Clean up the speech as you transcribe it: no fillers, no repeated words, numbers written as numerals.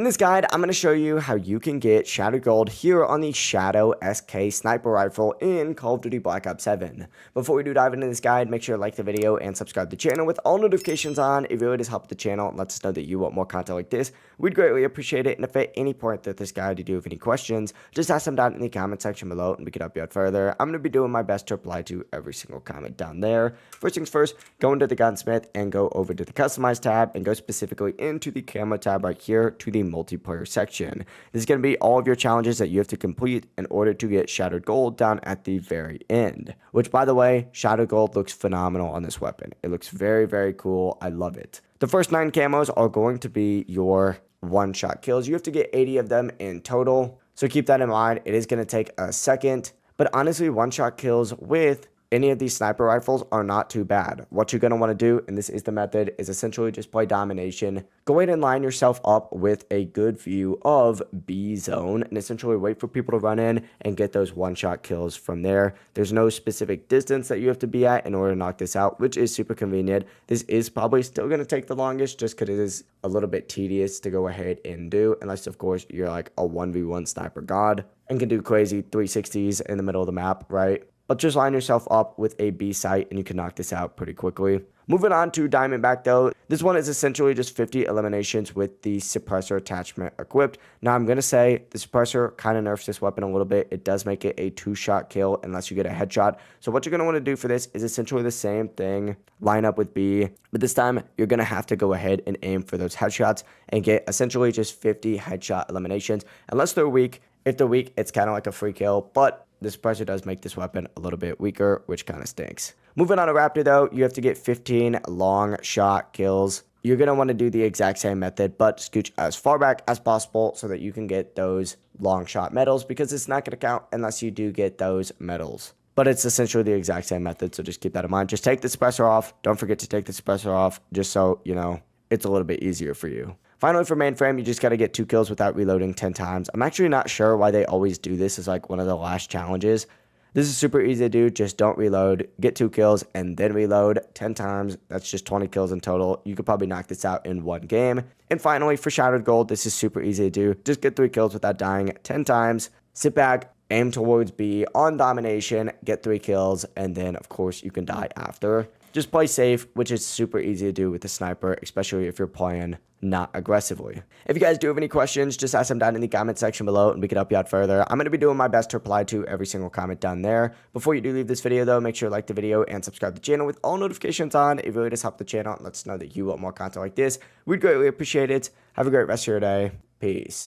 In this guide, I'm going to show you how you can get Shattered Gold here on the Shadow SK Sniper Rifle in Call of Duty Black Ops 7. Before we do dive into this guide, make sure to like the video and subscribe to the channel with all notifications on. It really does help the channel and lets us know that you want more content like this. We'd greatly appreciate it, and if at any point that this guide you do have any questions, just ask them down in the comment section below and we can help you out further. I'm going to be doing my best to reply to every single comment down there. First things first, go into the gunsmith and go over to the customize tab and go specifically into the camo tab right here to the multiplayer section. This is going to be all of your challenges that you have to complete in order to get Shattered Gold down at the very end, which, by the way, Shattered Gold looks phenomenal on this weapon. It looks very, very cool. I love it. The first 9 camos are going to be your one-shot kills. You have to get 80 of them in total, so keep that in mind. It is going to take a second, but honestly, one-shot kills with any of these sniper rifles are not too bad. What you're going to want to do, and this is the method, is essentially just play domination. Go ahead and line yourself up with a good view of B zone and essentially wait for people to run in and get those one-shot kills from there. There's no specific distance that you have to be at in order to knock this out, which is super convenient. This is probably still going to take the longest just because it is a little bit tedious to go ahead and do, unless, of course, you're like a 1v1 sniper god and can do crazy 360s in the middle of the map, right? But just line yourself up with a B site and you can knock this out pretty quickly. Moving on to Diamondback though, this one is essentially just 50 eliminations with the suppressor attachment equipped. Now I'm going to say the suppressor kind of nerfs this weapon a little bit. It does make it a 2-shot kill unless you get a headshot. So what you're going to want to do for this is essentially the same thing, line up with B, but this time you're going to have to go ahead and aim for those headshots and get essentially just 50 headshot eliminations unless they're weak. If they're weak, it's kind of like a free kill, but the suppressor does make this weapon a little bit weaker, which kind of stinks. Moving on to Raptor though, you have to get 15 long shot kills. You're going to want to do the exact same method, but scooch as far back as possible so that you can get those long shot medals, because it's not going to count unless you do get those medals. But it's essentially the exact same method, so just keep that in mind. Just take the suppressor off. Don't forget to take the suppressor off, just so, you know, it's a little bit easier for you. Finally, for mainframe, you just got to get 2 kills without reloading 10 times. I'm actually not sure why they always do this as like one of the last challenges. This is super easy to do. Just don't reload, get 2 kills, and then reload 10 times. That's just 20 kills in total. You could probably knock this out in 1 game. And finally, for Shattered Gold, this is super easy to do. Just get 3 kills without dying 10 times. Sit back, aim towards B on domination, get 3 kills, and then, of course, you can die after. Just play safe, which is super easy to do with the sniper, especially if you're playing not aggressively. If you guys do have any questions, just ask them down in the comment section below and we can help you out further. I'm going to be doing my best to reply to every single comment down there. Before you do leave this video though, make sure to like the video and subscribe to the channel with all notifications on. It really does help the channel and lets us know that you want more content like this. We'd greatly appreciate it. Have a great rest of your day. Peace.